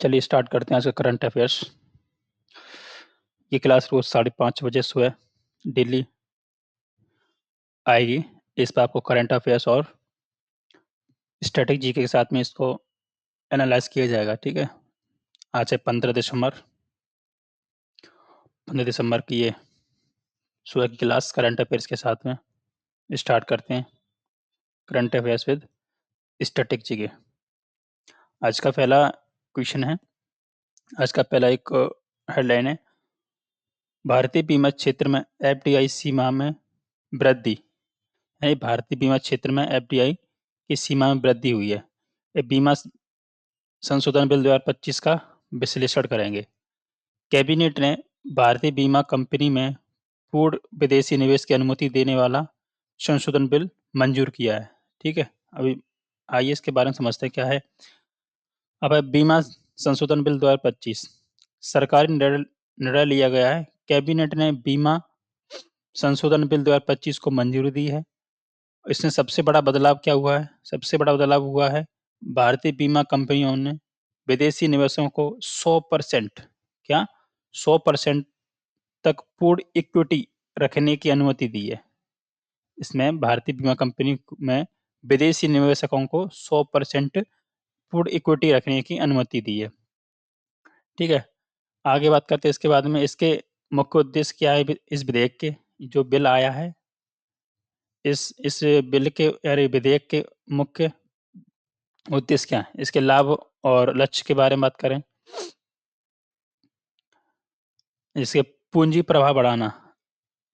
चलिए स्टार्ट करते हैं आज का करंट अफेयर्स। ये क्लास रोज 5:30 बजे सुबह डेली आएगी। इस पर आपको करंट अफेयर्स और स्टैटिक जीके के साथ में इसको एनालाइज किया जाएगा। ठीक है, आज है 15 दिसंबर की ये सुबह की क्लास करंट अफेयर्स के साथ में स्टार्ट करते हैं। Current affairs with static GK. आज का पहला क्वेश्चन है, आज का पहला एक हेडलाइन है, भारतीय बीमा क्षेत्र में एफडीआई सीमा में वृद्धि। भारतीय बीमा क्षेत्र में एफडीआई की सीमा में वृद्धि हुई है। ये बीमा संशोधन बिल 2025 का विश्लेषण करेंगे। कैबिनेट ने भारतीय बीमा कंपनी में पूर्ण विदेशी निवेश की अनुमति देने वाला संशोधन बिल मंजूर किया है। ठीक है, अभी आइए इसके बारे में समझते हैं क्या है। अब बीमा संशोधन बिल 2025 सरकारी निर्णय लिया गया है। कैबिनेट ने बीमा संशोधन बिल 2025 को मंजूरी दी है। इसमें सबसे बड़ा बदलाव क्या हुआ है? सबसे बड़ा बदलाव हुआ है भारतीय बीमा कंपनियों ने विदेशी निवेशकों को 100% क्या 100% तक पूर्ण इक्विटी रखने की अनुमति दी है। इसमें भारतीय बीमा कंपनी में विदेशी निवेशकों को 100% पूर्ण इक्विटी रखने की अनुमति दी है। ठीक है, आगे बात करते हैं इसके बाद में इसके मुख्य उद्देश्य क्या है। इस विधेयक के जो बिल आया है, इस बिल के विधेयक के मुख्य उद्देश्य क्या है, इसके लाभ और लक्ष्य के बारे में बात करें। इसके पूंजी प्रवाह बढ़ाना,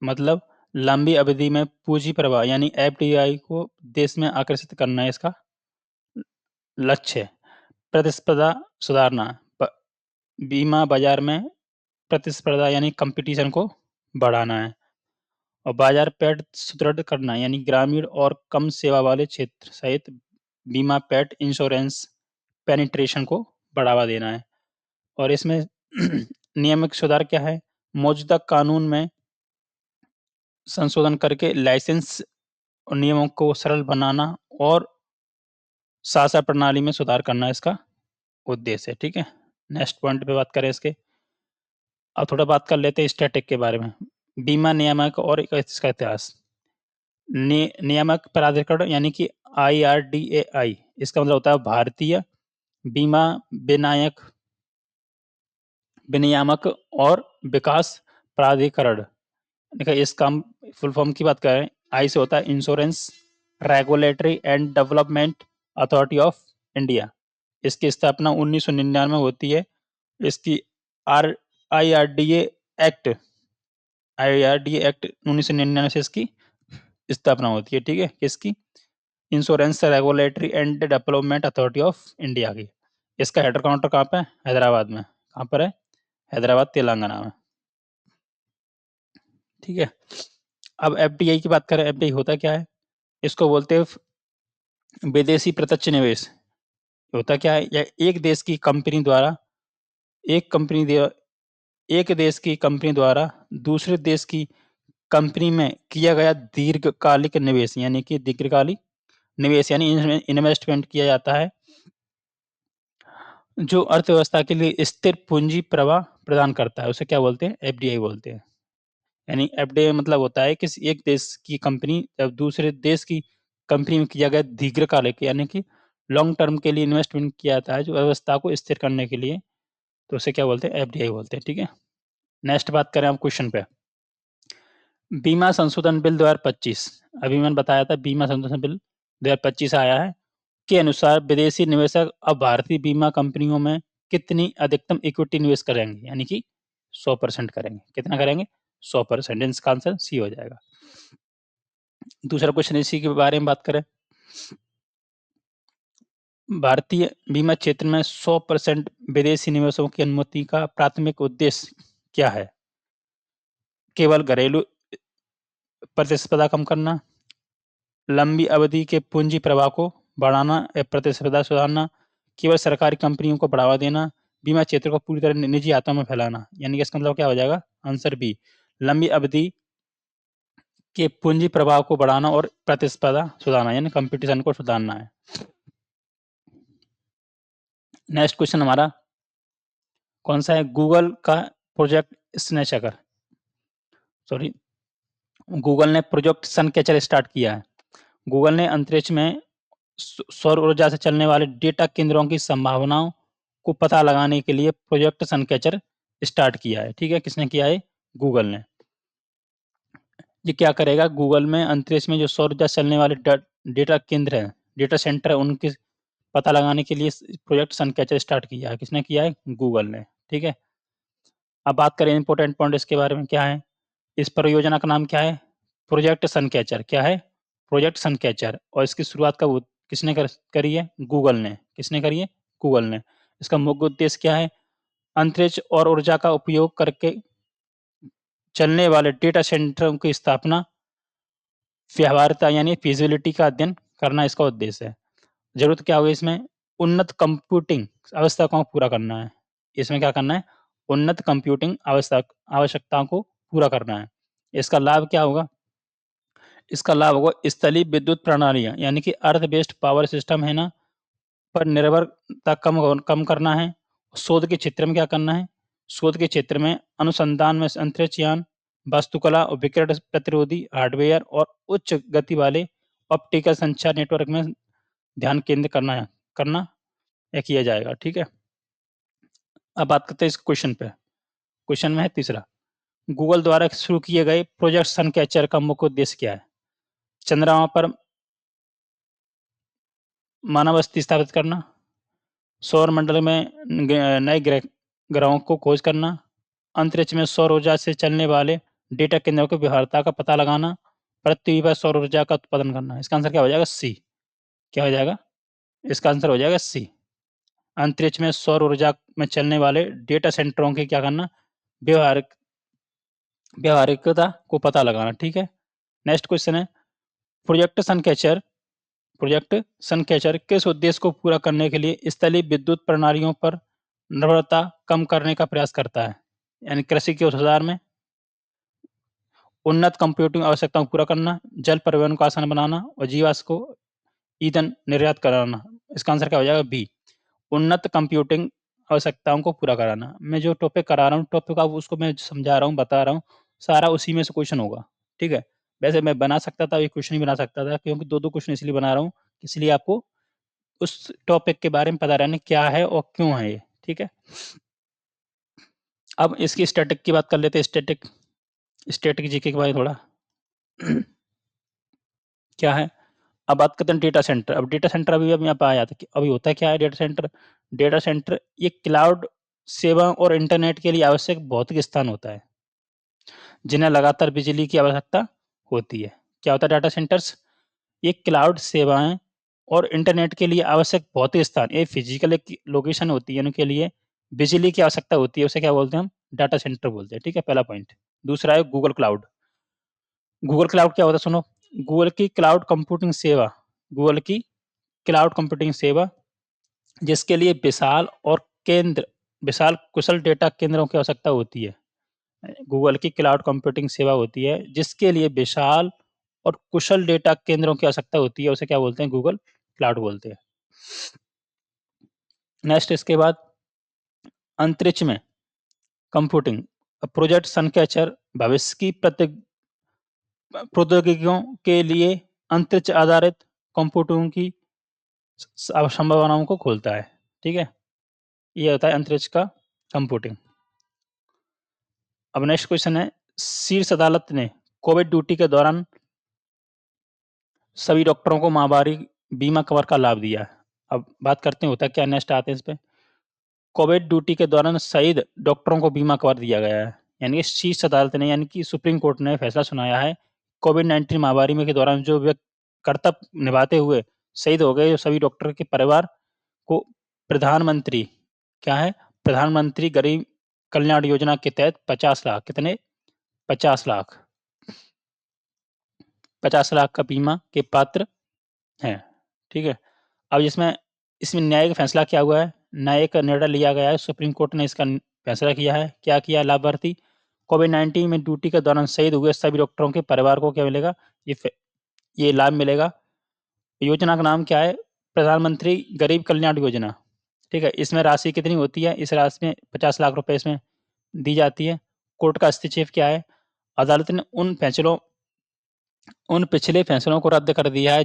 मतलब लंबी अवधि में पूंजी प्रवाह यानी एफडीआई को देश में आकर्षित करना है इसका लक्ष्य है। प्रतिस्पर्धा सुधारना, बीमा बाजार में प्रतिस्पर्धा यानी कंपटीशन को बढ़ाना है। और बाजार पैठ सुदृढ़ करना यानी ग्रामीण और कम सेवा वाले क्षेत्र सहित बीमा पैठ इंश्योरेंस पेनिट्रेशन को बढ़ावा देना है। और इसमें नियमित सुधार क्या है, मौजूदा कानून में संशोधन करके लाइसेंस और नियमों को सरल बनाना और शासन प्रणाली में सुधार करना इसका उद्देश्य है। ठीक है, नेक्स्ट पॉइंट पे बात करें इसके। अब थोड़ा बात कर लेते हैं स्टैटिक के बारे में। बीमा नियामक और इसका इतिहास। नियामक प्राधिकरण यानी कि IRDAI, इसका मतलब होता है भारतीय बीमा विनियामक और विकास प्राधिकरण। इसका फुल फॉर्म की बात करें, आई से होता है insurance regulatory and development authority of India. इसकी स्थापना 1999 में होती है। इसकी IRDA एक्ट 1999 से इसकी स्थापना होती है। ठीक है, किसकी? Insurance regulatory and development authority of India की। इसका हेड क्वार्टर कहाँ पे है? हैदराबाद में। कहाँ पर है? हैदराबाद, तेलंगाना में। ठीक है, अब एफडीआई की बात करें। एफडीआई होता क्या है? इसको बोलते हैं विदेशी प्रत्यक्ष निवेश। होता क्या है, या एक देश की कंपनी द्वारा एक देश की कंपनी द्वारा दूसरे देश की कंपनी में किया गया दीर्घकालिक निवेश यानी कि दीर्घकालिक निवेश यानी इन्वेस्टमेंट किया जाता है, जो अर्थव्यवस्था के लिए स्थिर पूंजी प्रवाह प्रदान करता है। उसे क्या बोलते हैं? एफडीआई बोलते हैं। यानी एफडीआई मतलब होता है किसी एक देश की कंपनी जब दूसरे देश की कंपनी में किया गया दीर्घकालिक यानी कि लॉन्ग टर्म के लिए इन्वेस्टमेंट किया जाता है, जो व्यवस्था को स्थिर करने के लिए, तो उसे क्या बोलते हैं? एफडीआई बोलते हैं। ठीक है, नेक्स्ट बात करें हम क्वेश्चन पे। बीमा संशोधन बिल 2025, अभी मैंने बताया था बीमा संशोधन बिल 2025 आया है, के अनुसार विदेशी निवेशक अब भारतीय बीमा कंपनियों में कितनी अधिकतम इक्विटी निवेश करेंगे, यानी कि 100% करेंगे। कितना करेंगे? 100%। इसका आंसर सी हो जाएगा। दूसरा क्वेश्चन इसी के बारे में बात करें। भारतीय बीमा क्षेत्र में 100% विदेशी निवेशों की अनुमति का प्राथमिक उद्देश्य क्या है? केवल घरेलू प्रतिस्पर्धा कम करना, लंबी अवधि के पूंजी प्रवाह को बढ़ाना या प्रतिस्पर्धा सुधारना, केवल सरकारी कंपनियों को बढ़ावा देना, बीमा क्षेत्र को पूरी तरह निजी हाथों में फैलाना। यानी कि इसका मतलब क्या हो जाएगा? आंसर बी, लंबी अवधि के पूंजी प्रवाह को बढ़ाना और प्रतिस्पर्धा सुधारना यानी कंपटीशन को सुधारना है। नेक्स्ट क्वेश्चन हमारा, कौन सा है? गूगल का प्रोजेक्ट स्नेचकर, सॉरी, गूगल ने प्रोजेक्ट सनकैचर स्टार्ट किया है। गूगल ने अंतरिक्ष में सौर ऊर्जा से चलने वाले डेटा केंद्रों की संभावनाओं को पता लगाने के लिए प्रोजेक्ट सनकैचर स्टार्ट किया है। ठीक है, किसने किया है? गूगल ने। ये क्या करेगा? गूगल में अंतरिक्ष में जो सौर ऊर्जा से चलने वाले डेटा केंद्र है, डेटा सेंटर है, उनके पता लगाने के लिए प्रोजेक्ट सनकैचर स्टार्ट किया है। किसने किया है? गूगल ने। ठीक है, अब बात करें इंपॉर्टेंट पॉइंट इसके बारे में। क्या है इस परियोजना का नाम? क्या है? प्रोजेक्ट सनकैचर। क्या है? प्रोजेक्ट सनकैचर। और इसकी शुरुआत कब किसने करी है? गूगल ने। किसने करी है? गूगल ने। इसका मुख्य उद्देश्य क्या है? अंतरिक्ष और ऊर्जा का उपयोग करके चलने वाले डेटा सेंटरों की स्थापना, व्यवहार्यता यानी फिजिबिलिटी का अध्ययन करना इसका उद्देश्य है। जरूरत क्या होगी इसमें? उन्नत कंप्यूटिंग आवश्यकताओं को पूरा करना है। इसमें क्या करना है? उन्नत कंप्यूटिंग आवश्यकताओं को पूरा करना है। इसका लाभ क्या होगा? इसका लाभ होगा स्थलीय विद्युत प्रणालियां यानी कि अर्थ बेस्ड पावर सिस्टम है ना, पर निर्भरता कम करना है। शोध के क्षेत्र में क्या करना है? शोध के क्षेत्र में अनुसंधान में अंतरिक्ष यान, वास्तुकला और विकिरण प्रतिरोधी हार्डवेयर और उच्च गति वाले ऑप्टिकल संचार नेटवर्क में ध्यान केंद्रित करना या किया जाएगा। ठीक है, अब बात करते हैं इस क्वेश्चन पे। क्वेश्चन में है तीसरा, गूगल द्वारा शुरू किए गए प्रोजेक्ट सनकैचर का मुख्य उद्देश्य क्या है? चंद्रमा पर मानव बस्ती स्थापित करना, सौर मंडल में नए ग्रहों को खोज करना, अंतरिक्ष में सौर ऊर्जा से चलने वाले डेटा केंद्रों की व्यवहार्यता का पता लगाना, पृथ्वी पर सौर ऊर्जा का उत्पादन करना। इसका आंसर क्या हो जाएगा? सी। क्या हो जाएगा? इसका आंसर हो जाएगा सी। अंतरिक्ष में सौर ऊर्जा में चलने वाले डेटा सेंटरों की क्या करना? व्यवहारिक व्यवहारिकता को पता लगाना। ठीक है, नेक्स्ट क्वेश्चन है, प्रोजेक्ट सनकैचर प्रोजेक्ट सनकैचर किस उद्देश्य को पूरा करने के लिए स्थलीय विद्युत प्रणालियों पर निर्भरता कम करने का प्रयास करता है? यानी कृषि के सुधार में, उन्नत कंप्यूटिंग आवश्यकताओं को पूरा करना, जल परिवहन को आसान बनाना और जीवाश्म को ईंधन निर्यात कराना। इसका आंसर क्या हो जाएगा? बी, उन्नत कंप्यूटिंग आवश्यकताओं को पूरा कराना। मैं जो टॉपिक करा रहा हूँ, टॉपिक आप उसको मैं समझा रहा हूँ, बता रहा हूँ, सारा उसी में से क्वेश्चन होगा। ठीक है, वैसे मैं बना सकता था, एक क्वेश्चन ही बना सकता था, क्योंकि दो दो क्वेश्चन इसलिए बना रहा हूँ, इसलिए आपको उस टॉपिक के बारे में पता रहने क्या है और क्यों है ये। ठीक है, अब इसकी स्टैटिक की बात कर लेते हैं। स्टैटिक जीके के बारे में थोड़ा क्या है। अब बात करते हैं डेटा सेंटर। अब डेटा सेंटर अभी अभी यहाँ पे आया था कि अभी होता क्या है डेटा सेंटर? डेटा सेंटर ये क्लाउड सेवा और इंटरनेट के लिए आवश्यक भौतिक स्थान होता है जिन्हें लगातार बिजली की आवश्यकता होती है। क्या होता है डाटा सेंटर्स? ये क्लाउड सेवाएं और इंटरनेट के लिए आवश्यक भौतिक स्थान, ये फिजिकल एक लोकेशन होती है, उनके लिए बिजली की आवश्यकता होती है, उसे क्या बोलते हैं? हम डाटा सेंटर बोलते हैं। ठीक है, पहला पॉइंट। दूसरा है गूगल क्लाउड। गूगल क्लाउड क्या होता है? सुनो, गूगल की क्लाउड कंप्यूटिंग सेवा, गूगल की क्लाउड कंप्यूटिंग सेवा जिसके लिए विशाल कुशल डेटा केंद्रों की आवश्यकता होती है। गूगल की क्लाउड कंप्यूटिंग सेवा होती है जिसके लिए विशाल और कुशल डेटा केंद्रों की आवश्यकता होती है, उसे क्या बोलते हैं? गूगल क्लाउड बोलते हैं। नेक्स्ट इसके बाद अंतरिक्ष में कंप्यूटिंग। प्रोजेक्ट सनकैचर भविष्य की प्रौद्योगिकियों के लिए अंतरिक्ष आधारित कंप्यूटिंग की संभावनाओं को खोलता है। ठीक है, ये होता है अंतरिक्ष का कंप्यूटिंग। अब नेक्स्ट क्वेश्चन है, शीर्ष अदालत ने कोविड ड्यूटी के दौरान सभी डॉक्टरों को महामारी बीमा कवर का लाभ दिया है। अब बात करते हैं होता क्या, नेक्स्ट आते हैं इस पे। कोविड ड्यूटी के दौरान शहीद डॉक्टरों को बीमा कवर दिया गया है। यानी कि शीर्ष अदालत ने यानी कि सुप्रीम कोर्ट ने फैसला सुनाया है, कोविड-19 महामारी में के दौरान जो व्यक्ति कर्तव्य निभाते हुए शहीद हो गए, सभी डॉक्टर के परिवार को प्रधानमंत्री क्या है? प्रधानमंत्री गरीब कल्याण योजना के तहत 50 लाख, कितने? 50 लाख, 50 लाख का बीमा के पात्र हैं। ठीक है, अब इसमें इसमें न्यायिक फैसला क्या हुआ है? न्यायिक निर्णय लिया गया है, सुप्रीम कोर्ट ने इसका फैसला किया है। क्या किया? लाभार्थी कोविड-19 में ड्यूटी के दौरान शहीद हुए सभी डॉक्टरों के परिवार को क्या मिलेगा? ये लाभ मिलेगा। योजना का नाम क्या है? प्रधानमंत्री गरीब कल्याण योजना। ठीक है, इसमें राशि कितनी होती है? इस राशि में 50 लाख रुपए इसमें दी जाती है। कोर्ट का हस्तक्षेप क्या है? अदालत ने उन पिछले फैसलों को रद्द कर दिया है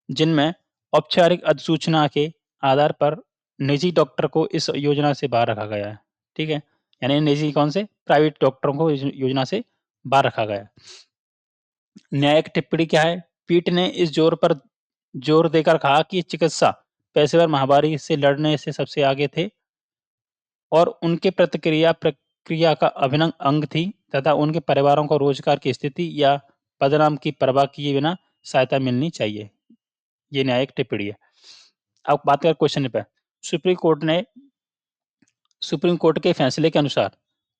जिनमें औपचारिक अधिसूचना के आधार पर निजी डॉक्टर को इस योजना से बाहर रखा गया है। ठीक है, यानी निजी कौन से? प्राइवेट डॉक्टरों को इस योजना से बाहर रखा गया है। न्यायिक टिप्पणी क्या है? पीठ ने इस जोर देकर कहा कि चिकित्सा पेशेवर महामारी से लड़ने से सबसे आगे थे और उनके प्रक्रिया का अभिन्न अंग थी तथा उनके परिवारों को रोजगार की स्थिति या पदनाम की परवाह किए बिना सहायता मिलनी चाहिए। ये न्यायिक टिप्पणी है। अब बात करें क्वेश्चन पे। सुप्रीम कोर्ट ने सुप्रीम कोर्ट के फैसले के अनुसार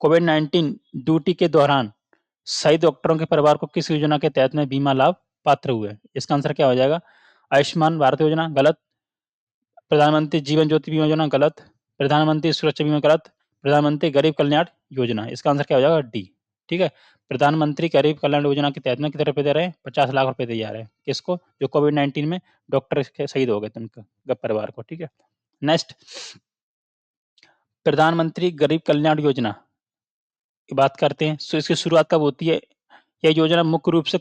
कोविड-19 ड्यूटी के दौरान शहीद डॉक्टरों के परिवार को किस योजना के तहत में बीमा लाभ पात्र हुए? इसका आंसर क्या हो जाएगा? आयुष्मान भारत योजना गलत, प्रधानमंत्री जीवन ज्योति बीमा योजना गलत, प्रधानमंत्री सुरक्षा बीमा गलत, प्रधानमंत्री गरीब कल्याण योजना। इसका आंसर क्या हो जाएगा? डी। ठीक है, प्रधानमंत्री गरीब कल्याण योजना के तहत में कितने रुपए दे रहे हैं? 50 लाख रुपए दिए जा रहे हैं। किसको? जो कोविड-19 में डॉक्टर शहीद हो गए थे उनका परिवार को। ठीक है, नेक्स्ट, प्रधानमंत्री गरीब कल्याण योजना की बात करते हैं। सो इसकी शुरुआत कब होती है? यह योजना मुख्य रूप से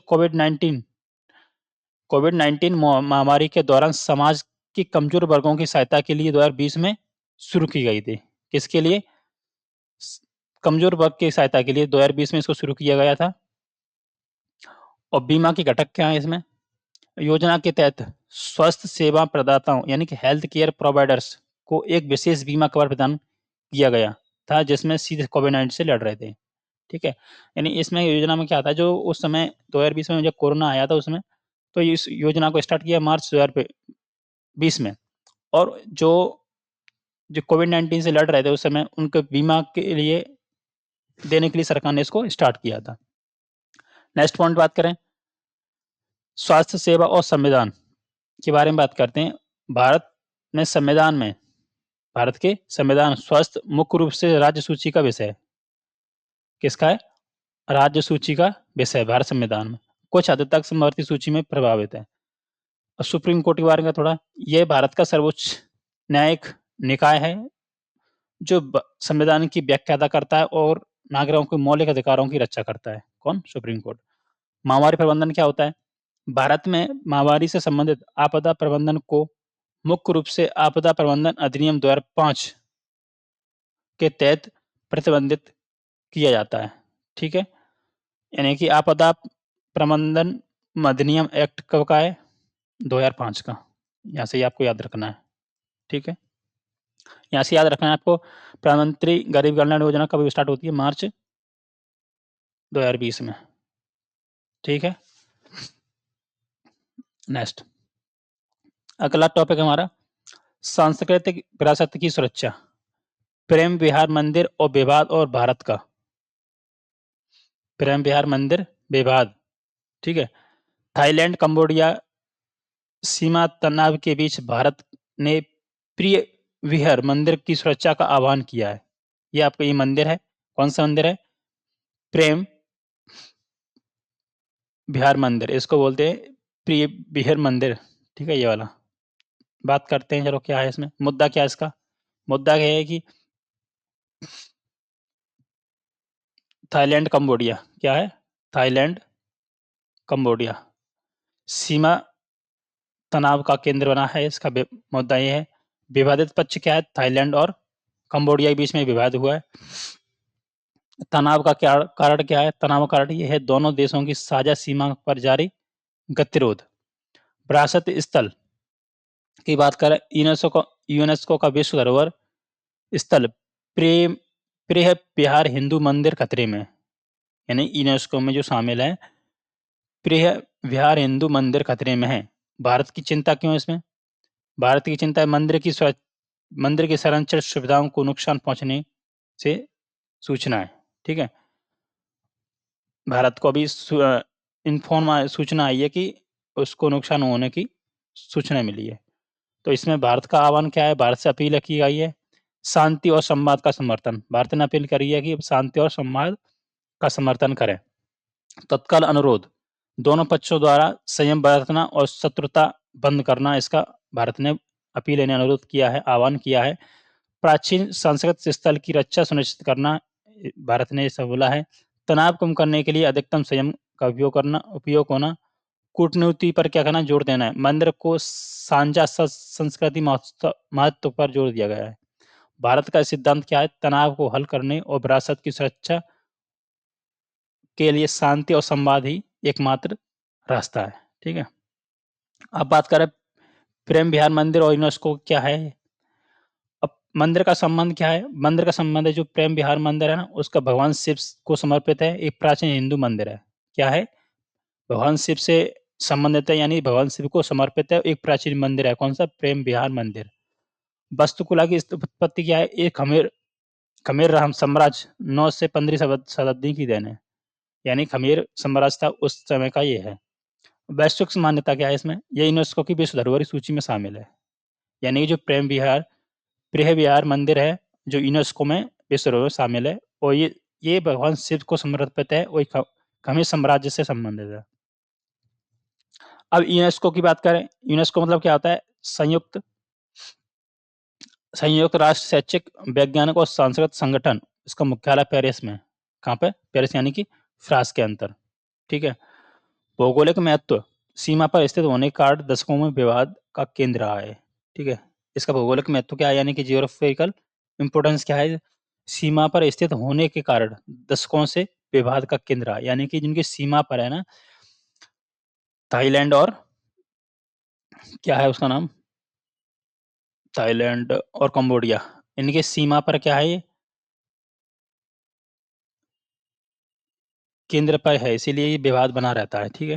कोविड-19 महामारी के दौरान समाज के कमजोर वर्गों की सहायता के लिए 2020 में शुरू की गई थी। किसके लिए? कमजोर वर्ग की सहायता के लिए 2020 में इसको शुरू किया गया था। और बीमा के घटक क्या है इसमें? योजना के तहत स्वास्थ्य सेवा प्रदाताओं यानी कि हेल्थ केयर प्रोवाइडर्स को एक विशेष बीमा कवर प्रदान किया गया था जिसमें सीधे कोविड-19 से लड़ रहे थे। ठीक है, यानी इसमें योजना में क्या था, जो उस समय 2020 में जब कोरोना आया था उसमें, तो इस योजना को स्टार्ट किया मार्च 2020 में। और जो कोविड-19 से लड़ रहे थे उस समय, उनके बीमा के लिए देने के लिए सरकार ने इसको स्टार्ट किया था। नेक्स्ट पॉइंट बात करें, स्वास्थ्य सेवा और संविधान के बारे में बात करते हैं। भारत के संविधान स्वास्थ्य मुख्य रूप से राज्य सूची का विषय है। किसका है? राज्य सूची का विषय भारत संविधान में। कुछ हद तक समवर्ती सूची में प्रभावित है। और सुप्रीम कोर्ट के बारे में थोड़ा, यह भारत का सर्वोच्च न्यायिक निकाय है जो संविधान की व्याख्या अदा करता है और नागरिकों के मौलिक अधिकारों की रक्षा करता है। कौन? Supreme court. महामारी प्रबंधन क्या होता है? भारत में महामारी से संबंधित आपदा प्रबंधन को मुख्य रूप से आपदा प्रबंधन अधिनियम 2005 के तहत प्रतिबंधित किया जाता है। ठीक है, यानी कि आपदा प्रबंधन अधिनियम एक्ट कब का है? 2005 का। यहाँ से आपको याद रखना है। ठीक है, यहाँ से याद रखना है आपको। प्रधानमंत्री गरीब कल्याण योजना कब स्टार्ट होती है? मार्च 2020 में। ठीक है, नेक्स्ट अगला टॉपिक हमारा सांस्कृतिक विरासत की सुरक्षा। प्रेम विहार मंदिर और विवाद और भारत का। प्रेम विहार मंदिर विवाद। ठीक है, थाईलैंड कंबोडिया सीमा तनाव के बीच भारत ने प्रिय विहार मंदिर की सुरक्षा का आह्वान किया है। ये आपका ये मंदिर है, कौन सा मंदिर है? प्रेम विहार मंदिर, इसको बोलते हैं प्रिय विहार मंदिर। ठीक है, ये वाला बात करते हैं। चलो क्या है इसमें मुद्दा? क्या है इसका मुद्दा? क्या है कि थाईलैंड कंबोडिया क्या है? थाईलैंड कंबोडिया सीमा तनाव का केंद्र बना है। इसका मुद्दा ये है। विवादित पक्ष क्या है? थाईलैंड और कंबोडिया के बीच में विवाद हुआ है। तनाव का क्या कारण क्या है? तनाव का कारण ये है दोनों देशों की साझा सीमा पर जारी गतिरोध। विरासत स्थल की बात करें, यूनेस्को का विश्व धरोहर स्थल प्रेम प्रिय विहार हिंदू मंदिर खतरे में, यानी यूनेस्को में जो शामिल है प्रिय विहार हिंदू मंदिर खतरे में है। भारत की चिंता क्यों है इसमें? भारत की चिंता है मंदिर की संरक्षण सुविधाओं को नुकसान पहुंचने से सूचना है। ठीक है, भारत को अभी सूचना आई है कि उसको नुकसान होने की सूचना मिली है। तो इसमें भारत का आह्वान क्या है? भारत से अपील की गई है शांति और संवाद का समर्थन। भारत ने अपील करी है कि शांति और संवाद का समर्थन करें। तत्काल अनुरोध, दोनों पक्षों द्वारा संयम बरतना और शत्रुता बंद करना, इसका भारत ने अपील यानी अनुरोध किया है, आह्वान किया है। प्राचीन संस्कृत स्थल की रक्षा सुनिश्चित करना, भारत ने ऐसा बोला है। तनाव कम करने के लिए अधिकतम संयम का उपयोग होना, कूटनीति पर क्या करना, जोर देना है। मंदिर को साझा संस्कृति महत्व पर जोर दिया गया है। भारत का सिद्धांत क्या है, तनाव को हल करने और विरासत की सुरक्षा के लिए शांति और संवाद ही एकमात्र रास्ता है। ठीक है, अब बात करें प्रेम विहार मंदिर और यूनेस्को क्या है। अब मंदिर का संबंध क्या है, मंदिर का संबंध है जो प्रेम विहार मंदिर है ना, उसका भगवान शिव को समर्पित है, एक प्राचीन हिंदू मंदिर है। क्या है, भगवान शिव से संबंधित है, यानी भगवान शिव को समर्पित है, एक प्राचीन मंदिर है। कौन सा, प्रेम विहार मंदिर। वास्तुकला की उत्पत्ति क्या है, एक खमेर खमेर राम साम्राज्य 9 से 15 शताब्दी की देन है, यानी खमेर साम्राज्य था उस समय का ये है। वैश्विक मान्यता क्या है इसमें, ये यूनेस्को की विश्व धरोहर सूची में शामिल है, यानी जो प्रेम विहार मंदिर है जो यूनेस्को में विश्व धरोहर शामिल है, और ये भगवान शिव को समर्पित है, वही खमेर साम्राज्य से संबंधित है। अब यूनेस्को की बात करें, यूनेस्को मतलब क्या होता है, संयुक्त संयुक्त राष्ट्र शैक्षिक वैज्ञानिक और सांस्कृतिक संगठन। इसका मुख्यालय पेरिस में। कहाँ पे, पेरिस यानी कि फ्रांस के अंदर। ठीक है, भौगोलिक महत्व, सीमा पर स्थित होने के कारण दशकों में विवाद का केंद्र रहा है। ठीक है, इसका भौगोलिक महत्व क्या है, यानी कि जियोग्राफिकल इंपोर्टेंस क्या है, सीमा पर स्थित होने के कारण दशकों से विवाद का केंद्र रहा है, यानी कि जिनकी सीमा पर है ना, थाईलैंड और क्या है उसका नाम, थाईलैंड और कंबोडिया, इनके सीमा पर क्या है, ये केंद्र पर है, इसीलिए ये विवाद बना रहता है। ठीक है,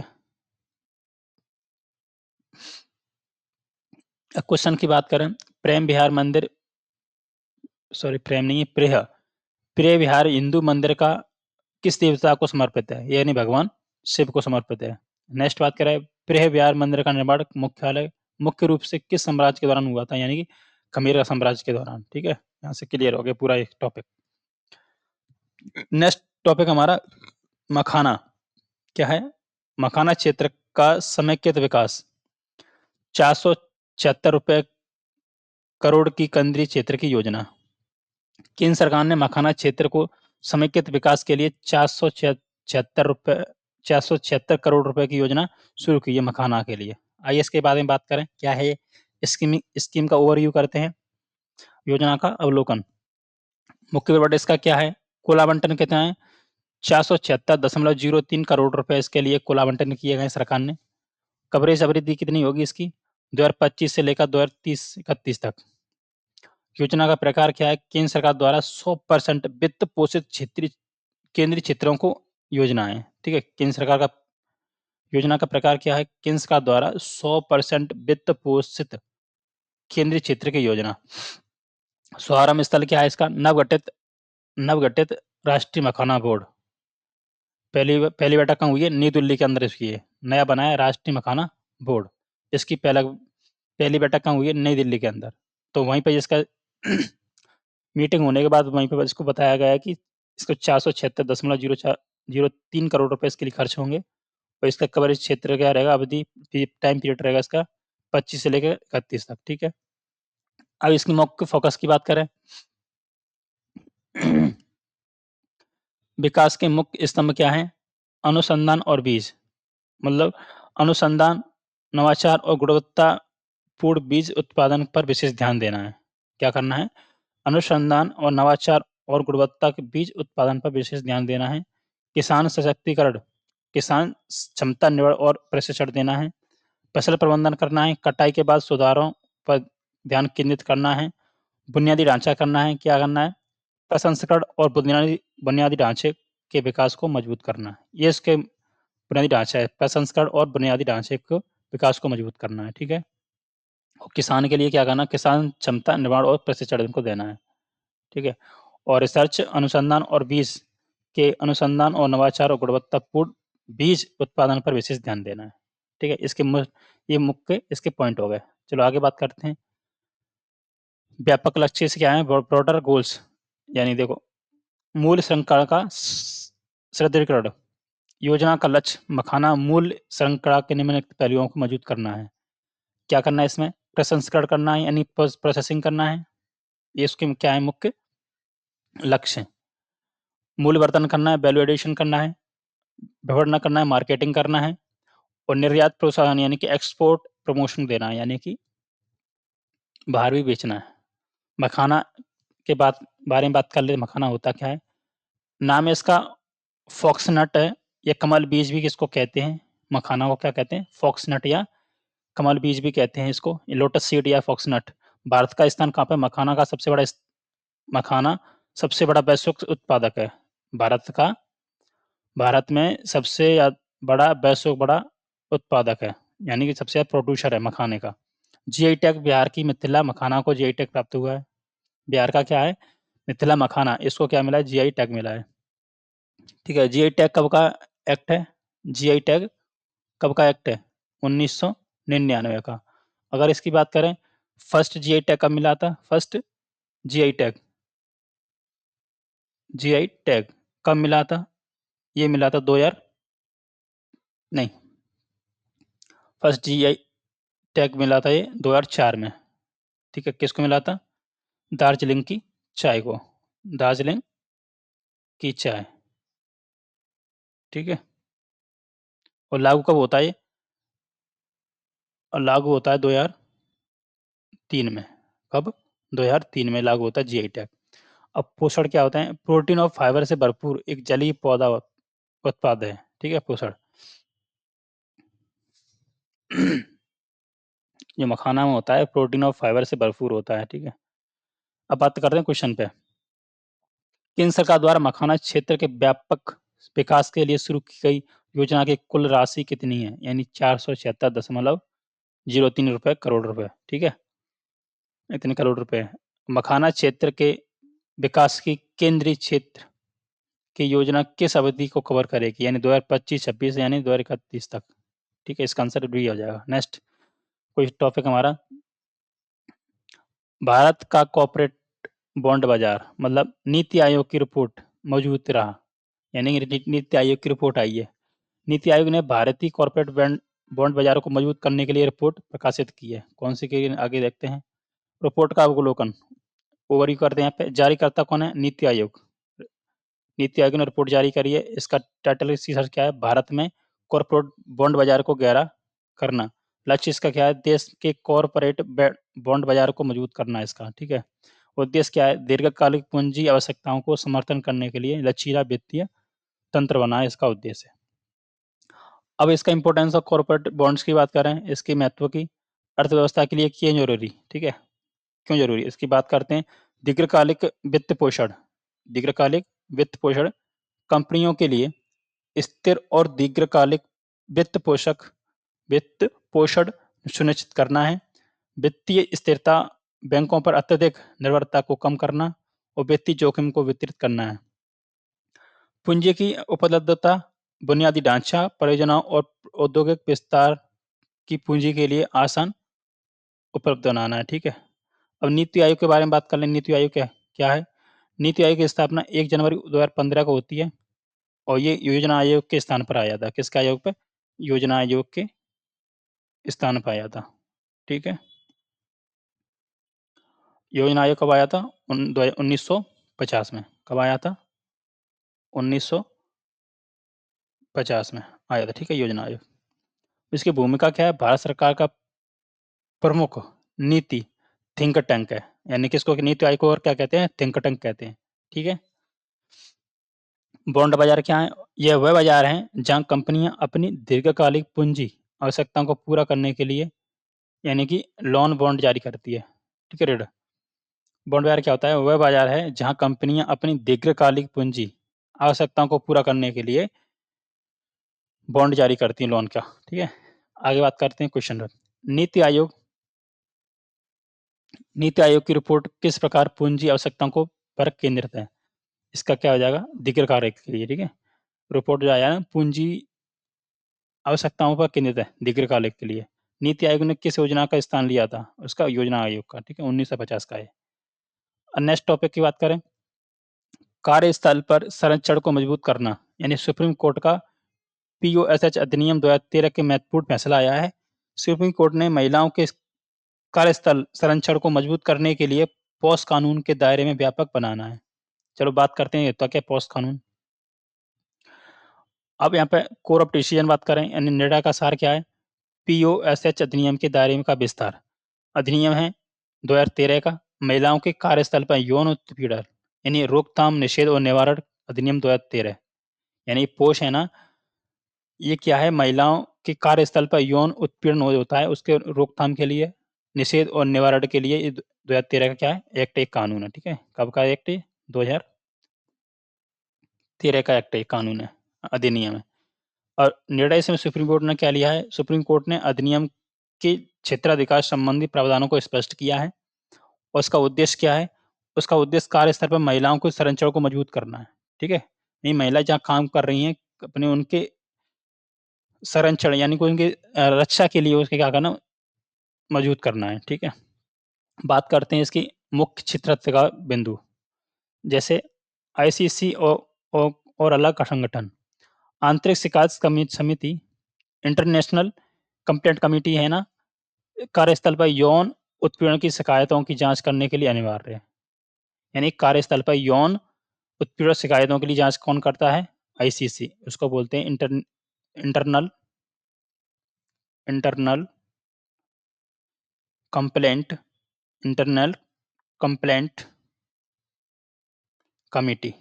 अब क्वेश्चन की बात करें, प्रेम विहार मंदिर, सॉरी प्रेम नहीं है, प्रेय विहार हिंदू मंदिर का किस देवता को समर्पित है, यानी भगवान शिव को समर्पित है। नेक्स्ट बात करें, प्रेय विहार मंदिर का निर्माण मुख्य रूप से किस साम्राज्य के दौरान हुआ था, यानी कि खमेर साम्राज्य के दौरान। ठीक है, यहाँ से क्लियर हो गया पूरा एक टॉपिक। नेक्स्ट टॉपिक हमारा मखाना क्या है, मखाना क्षेत्र का समेकित विकास, 476 करोड़ की केंद्रीय क्षेत्र की योजना। केंद्र सरकार ने मखाना क्षेत्र को समेकित विकास के लिए 476 करोड़ रुपए की योजना शुरू की है मखाना के लिए। आइए इसके बारे में बात करें, क्या है स्कीम का ओवरव्यू करते हैं, योजना का अवलोकन। मुख्य विवरण इसका क्या है, कुल आवंटन कितना है, 476.03 करोड़ रुपए इसके लिए कुल आवंटन किए गए सरकार ने। कवरेज अवधि कितनी होगी इसकी, 2025 से लेकर 2030-31 तक। योजना का प्रकार क्या है, केंद्र सरकार द्वारा 100% वित्त पोषित केंद्रीय क्षेत्रों को योजनाएं। ठीक है, केंद्र सरकार का योजना का प्रकार क्या है, केंद्र सरकार द्वारा 100% वित्त पोषित केंद्रीय क्षेत्र की योजना। शुभारंभ स्थल क्या है इसका, नवगठित राष्ट्रीय मखाना बोर्ड। पहली बैठक कहाँ हुई है, नई दिल्ली के अंदर इसकी है, नया बनाया राष्ट्रीय मखाना बोर्ड। इसकी पहली बैठक कहाँ हुई है, नई दिल्ली के अंदर। तो वहीं पर इसका मीटिंग होने के बाद वहीं पर इसको बताया गया है कि इसको 476.03 करोड़ रुपए इसके लिए खर्च होंगे, और इसका कवरेज क्षेत्र क्या रहेगा, अवधि टाइम पीरियड रहेगा इसका 25 से लेकर 31 तक। ठीक है, अब इसकी मुख्य फोकस की बात करें, विकास के मुख्य स्तंभ क्या है, अनुसंधान और बीज, मतलब अनुसंधान, नवाचार और गुणवत्तापूर्ण बीज उत्पादन पर विशेष ध्यान देना है। क्या करना है, अनुसंधान और नवाचार और गुणवत्ता के बीज उत्पादन पर विशेष ध्यान देना है। किसान सशक्तिकरण, किसान क्षमता निर्भर और प्रशिक्षण देना है। फसल प्रबंधन करना है, कटाई के बाद सुधारों पर ध्यान केंद्रित करना है। बुनियादी ढांचा करना है, क्या करना है, प्रसंस्करण और बुनियादी ढांचे के विकास को मजबूत करना है। ये इसके बुनियादी ढांचा है, प्रसंस्करण और बुनियादी ढांचे को विकास को मजबूत करना है। ठीक है, और किसान के लिए क्या करना, किसान क्षमता निर्माण और प्रशिक्षण इनको देना है। ठीक है, और रिसर्च, अनुसंधान और बीज के अनुसंधान और नवाचार और गुणवत्तापूर्ण बीज उत्पादन पर विशेष ध्यान देना है। ठीक है, ये मुख्य इसके पॉइंट हो गए। चलो आगे बात करते हैं, व्यापक लक्ष्य से क्या है, ब्रॉडर गोल्स, यानी देखो मूल श्रृंखला का सुदृढ़ीकरण। योजना का लक्ष्य मखाना मूल श्रृंखला के निम्नलिखित पहलुओं को मजबूत करना है। क्या करना है इसमें, प्रसंस्करण करना है यानी प्रोसेसिंग करना है, ये इसके क्या है मुख्य लक्ष्य। मूल्यवर्धन करना है, वैल्यू एडिशन करना है, विपणन करना है, मार्केटिंग करना है और निर्यात प्रोत्साहन यानी कि एक्सपोर्ट प्रमोशन देना है, यानी कि बाहर भी बेचना है। मखाना के बारे में बात कर ले, मखाना होता क्या है। नाम है इसका फॉक्सनट है, या कमल बीज भी किसको कहते हैं, मखाना को क्या कहते हैं, फॉक्सनट या कमल बीज भी कहते हैं इसको, लोटस सीड या फॉक्सनट। भारत का स्थान कहाँ पे, मखाना सबसे बड़ा वैश्विक उत्पादक है। भारत में सबसे बड़ा वैश्विक बड़ा उत्पादक है, यानी कि सबसे ज़्यादा प्रोड्यूसर है मखाने का। जीआई टैग बिहार की मिथिला मखाना को जीआई टैग प्राप्त हुआ है। बिहार का क्या है, मिथिला मखाना, इसको क्या मिला है, जीआई टैग मिला है। ठीक है, जीआई टैग कब का एक्ट है, जीआई टैग कब का एक्ट है, 1999 का। अगर इसकी बात करें, फर्स्ट जीआई टैग कब मिला था, first GI tag GI tag कब मिला था, ये मिला था 2000 नहीं, फर्स्ट जीआई टैग मिला था ये 2004 में। ठीक है, किसको मिला था, दार्जिलिंग की चाय को, दार्जिलिंग की चाय। ठीक है, और लागू कब होता है ये, और लागू होता है 2003 में। कब, 2003 में लागू होता है जीआई टैग। अब पोषण क्या होता है, प्रोटीन और फाइबर से भरपूर एक जलीय पौधा उत्पाद है। ठीक है, पोषण जो मखाना में होता है प्रोटीन और फाइबर से भरपूर होता है। ठीक है, अब बात करते हैं क्वेश्चन पे। केंद्र सरकार द्वारा मखाना क्षेत्र के व्यापक विकास के लिए शुरू की गई योजना की कुल राशि कितनी है, यानी 476.03 रुपए करोड़ रुपए। ठीक है, इतने करोड़ रुपए मखाना क्षेत्र के विकास की केंद्रीय क्षेत्र की योजना किस अवधि को कवर करेगी, यानी 2025-26 यानी 2031 तक। ठीक है, इसका आंसर भी हो जाएगा। नेक्स्ट कोई टॉपिक हमारा, भारत का कॉर्पोरेट बॉन्ड बाजार मतलब नीति आयोग की रिपोर्ट मौजूद रहा, यानी नीति आयोग की रिपोर्ट आई है। नीति आयोग ने भारतीय कॉर्पोरेट बॉन्ड बाजारों को मजबूत करने के लिए रिपोर्ट प्रकाशित की है। कौन सी की, आगे देखते हैं। रिपोर्ट का अवलोकन ओवरव्यू करते हैं। यहाँ पे जारीकर्ता कौन है, नीति आयोग। नीति आयोग ने रिपोर्ट जारी करी है, इसका टाइटल शीर्षक क्या है, भारत में कॉर्पोरेट बॉन्ड बाजार को गहरा करना। लक्ष्य इसका क्या है, देश के कॉर्पोरेट बॉन्ड बाजार को मजबूत करना है इसका। ठीक है, उद्देश्य क्या है, दीर्घकालिक पूंजी आवश्यकताओं को समर्थन करने के लिए लचीला वित्तीय तंत्र बनाना है इसका उद्देश्य। अब इसका इंपॉर्टेंस ऑफ कॉर्पोरेट बॉन्ड्स की बात करें, इसकी महत्व की, अर्थव्यवस्था के लिए क्यों जरूरी। ठीक है, क्यों जरूरी इसकी बात करते हैं। दीर्घकालिक वित्त पोषण, दीर्घकालिक वित्त पोषण कंपनियों के लिए स्थिर और दीर्घकालिक वित्त पोषण सुनिश्चित करना है। वित्तीय स्थिरता, बैंकों पर अत्यधिक निर्भरता को कम करना और वित्तीय जोखिम को वितरित करना है। पूंजी की उपलब्धता, बुनियादी ढांचा परियोजनाओं और औद्योगिक विस्तार की पूंजी के लिए आसान उपलब्ध बनाना है। ठीक है, अब नीति आयोग के बारे में बात कर लें। नीति आयोग क्या है, नीति आयोग की स्थापना 1 जनवरी 2015 को होती है और ये योजना आयोग के स्थान पर आया था। किसके आयोग पे, योजना आयोग के स्थान पर आया था। ठीक है, योजना आयोग कब आया था, 1950 में। कब आया था, 1950 में आया था। ठीक है, योजना आयोग। इसकी भूमिका क्या है, भारत सरकार का प्रमुख नीति थिंक टैंक है, यानी कि इसको नीति आयोग को और क्या कहते हैं, थिंक टैंक कहते हैं। ठीक है, बॉन्ड बाजार क्या है, यह वह बाजार है जहां कंपनियां अपनी दीर्घकालिक पूंजी आवश्यकताओं को पूरा करने के लिए यानी कि लोन बॉन्ड जारी करती है। ठीक है, रेड बॉन्ड बाजार क्या होता है, वह बाजार है जहां कंपनियां अपनी दीर्घकालिक पूंजी आवश्यकताओं को पूरा करने के लिए बॉन्ड जारी करती हैं, लोन का। ठीक है, आगे बात करते हैं क्वेश्चन। नीति आयोग नीति आयोग की रिपोर्ट किस प्रकार पूंजी आवश्यकताओं को पर केंद्रित है, इसका क्या हो जाएगा, दीर्घकालिक के लिए। ठीक है, रिपोर्ट जो आया है पूंजी आवश्यकताओं पर केंद्रित है दीर्घकालिक के लिए। नीति आयोग ने किस योजना का स्थान लिया था, उसका योजना आयोग का। ठीक है, 1950 का है। नेक्स्ट टॉपिक की बात करें, कार्यस्थल पर संरक्षण को मजबूत करना, यानी सुप्रीम कोर्ट का पीओएसएच अधिनियम 2013 के महत्वपूर्ण फैसला आया है। सुप्रीम कोर्ट ने महिलाओं के कार्यस्थल संरक्षण को मजबूत करने के लिए पॉक्स कानून के दायरे में व्यापक बनाना है। चलो बात करते हैं तो क्या पॉक्स कानून। अब यहाँ पे कोर ऑफ डिसीजन बात करें यानी निर्णय का सार क्या है। पीओएसएच अधिनियम के दायरे का विस्तार। अधिनियम है 2013 का। महिलाओं के कार्यस्थल पर यौन उत्पीड़न यानी रोकथाम निषेध और निवारण अधिनियम 2013 यानी पोष है ना। ये क्या है, महिलाओं के कार्यस्थल पर यौन उत्पीड़न होता है उसके रोकथाम के लिए निषेध और निवारण के लिए 2013 का क्या है एक्ट, एक कानून है। ठीक है, कब का एक्ट है? 2013 का एक्ट, एक कानून है, अधिनियम है। और निर्णय से सुप्रीम कोर्ट ने क्या लिया है? सुप्रीम कोर्ट ने अधिनियम के क्षेत्राधिकार संबंधी प्रावधानों को स्पष्ट किया है और उसका उद्देश्य क्या है? उसका उद्देश्य कार्यस्थल पर महिलाओं को संरक्षण को मजबूत करना है। ठीक है, नहीं महिला जहाँ काम कर रही हैं अपने उनके संरक्षण यानी कि उनकी रक्षा के लिए उसके क्या करना, मजबूत करना है। ठीक है, बात करते हैं इसकी मुख्य क्षेत्राधिकार बिंदु। जैसे आईसीसी और अलग का संगठन, आंतरिक शिकायत समिति, इंटरनेशनल कंप्लेंट कमेटी है ना, कार्यस्थल पर यौन उत्पीड़न की शिकायतों की जांच करने के लिए अनिवार्य है। यानी कार्यस्थल पर यौन उत्पीड़न शिकायतों के लिए जांच कौन करता है? आईसीसी, उसको बोलते हैं internal internal complaint internal complaint committee.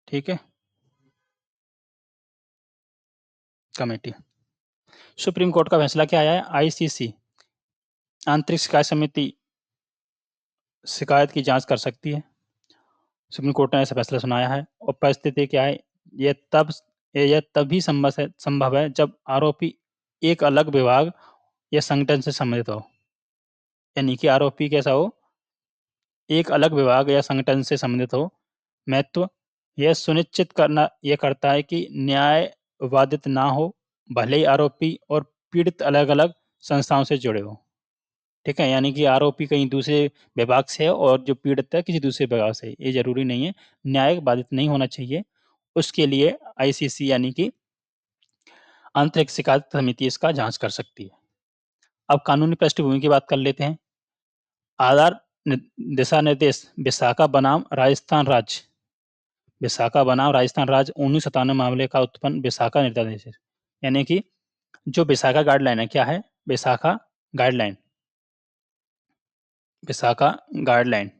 ठीक है, कमेटी। सुप्रीम कोर्ट का फैसला क्या आया है? आईसीसी आंतरिक शिकायत समिति शिकायत की जांच कर सकती है। सुप्रीम कोर्ट ने ऐसा फैसला सुनाया है। और परिस्थिति क्या है? यह तब यह तभी संभव है जब आरोपी एक अलग विभाग या संगठन से संबंधित हो। यानी कि आरोपी कैसा हो? एक अलग विभाग या संगठन से संबंधित हो। महत्व, यह सुनिश्चित करना यह करता है कि न्याय बाधित ना हो, भले ही आरोपी और पीड़ित अलग-अलग संस्थाओं से जुड़े हों। ठीक है, यानी कि आरोपी कहीं दूसरे विभाग से है और जो पीड़ित है किसी दूसरे विभाग से, ये ज़रूरी नहीं है। न्याय बाधित नहीं होना चाहिए। उसके लिए आईसीसी यानी कि आंतरिक शिकायत समिति इसका जाँच कर सकती है। अब कानूनी पृष्ठभूमि की बात कर लेते हैं। आधार दिशा निर्देश विशाखा बनाम राजस्थान राज्य। विशाखा बनाम राजस्थान राज्य 1997 मामले का उत्पन्न विशाखा निर्देश है। यानी कि जो विशाखा गाइडलाइन है, क्या है? Vishakha guideline, Vishakha guideline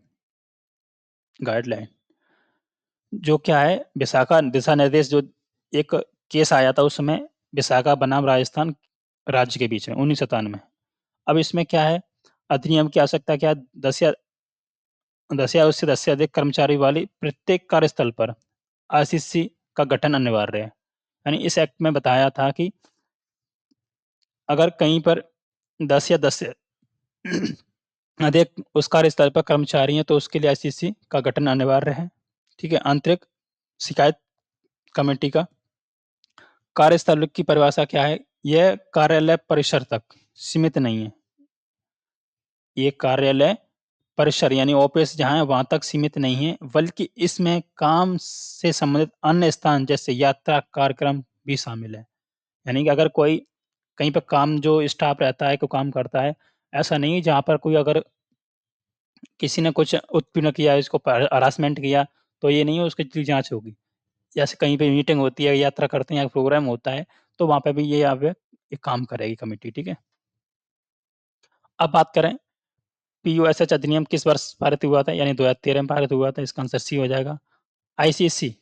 guideline जो क्या है? विशाखा दिशा निर्देश जो एक केस आया था उस समय विशाखा बनाम राजस्थान राज्य के बीच में 1997 में। अब इसमें क्या है? अधिनियम की आवश्यकता क्या है? 10 से अधिक कर्मचारी वाली प्रत्येक कार्यस्थल पर आईसीसी का गठन अनिवार्य है। यानी इस एक्ट में बताया था कि अगर कहीं पर 10 से अधिक उस कार्यस्थल पर कर्मचारी हैं तो उसके लिए आईसीसी का गठन अनिवार्य है। ठीक है, आंतरिक शिकायत कमेटी का कार्यस्थल की परिभाषा क्या है? यह कार्यालय परिसर तक सीमित नहीं है। ये कार्यालय परिसर यानी ऑफिस जहाँ है वहाँ तक सीमित नहीं है, बल्कि इसमें काम से संबंधित अन्य स्थान जैसे यात्रा कार्यक्रम भी शामिल है। यानी कि अगर कोई कहीं पे काम जो स्टाफ रहता है, कोई काम करता है, ऐसा नहीं है जहाँ पर कोई अगर किसी ने कुछ उत्पीड़न किया, इसको हरासमेंट किया, तो ये नहीं है उसकी जाँच होगी। जैसे कहीं पे मीटिंग होती है, यात्रा करते हैं या प्रोग्राम होता है, तो वहाँ पे भी ये यहाँ पे ये काम करेगी कमिटी, ठीक है? अब बात करें पीयूएसएच अधिनियम किस वर्ष पारित हुआ था? यानी 2013 में पारित हुआ था, इसका आंसर सी हो जाएगा। आईसीसी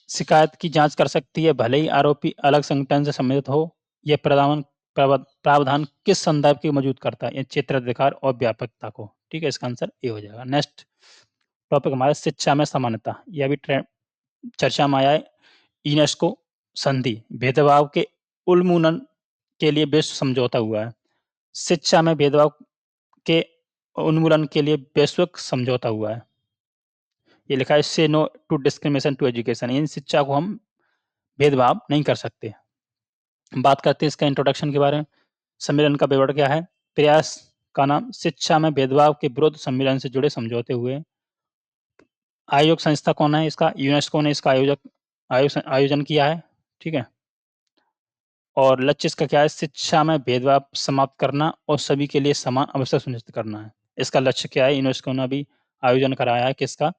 शिकायत की जाँच कर सकती है, भले ही आरोपी अलग संगठन से संबंधित हो। ये प्रावधान किस संदर्भ की मौजूद करता है? ये क्षेत्राधिकार और व्यापकता को, ठीक है? इसका आंसर ए हो जाएगा। नेक्स्ट टॉपिक हमारा शिक्षा में समानता। यह भी चर्चा में आया है। यूनेस्को संधि भेदभाव के उन्मूलन के लिए विश्व समझौता हुआ है। शिक्षा में भेदभाव के उन्मूलन के लिए वैश्विक समझौता हुआ है। ये लिखा है say no to discrimination to education, इन शिक्षा को हम भेदभाव नहीं कर सकते। बात करते हैं इसका इंट्रोडक्शन के बारे में। सम्मेलन का विवरण क्या है? प्रयास का नाम शिक्षा में भेदभाव के विरुद्ध सम्मेलन से जुड़े समझौते हुए। आयोग संस्था कौन है इसका? यूनेस्को ने इसका आयोजन किया है। ठीक है, और लक्ष्य इसका क्या है? शिक्षा में भेदभाव समाप्त करना और सभी के लिए समान अवसर सुनिश्चित करना है। इसका लक्ष्य क्या है? यूनेस्को ने अभी आयोजन कराया है किसका?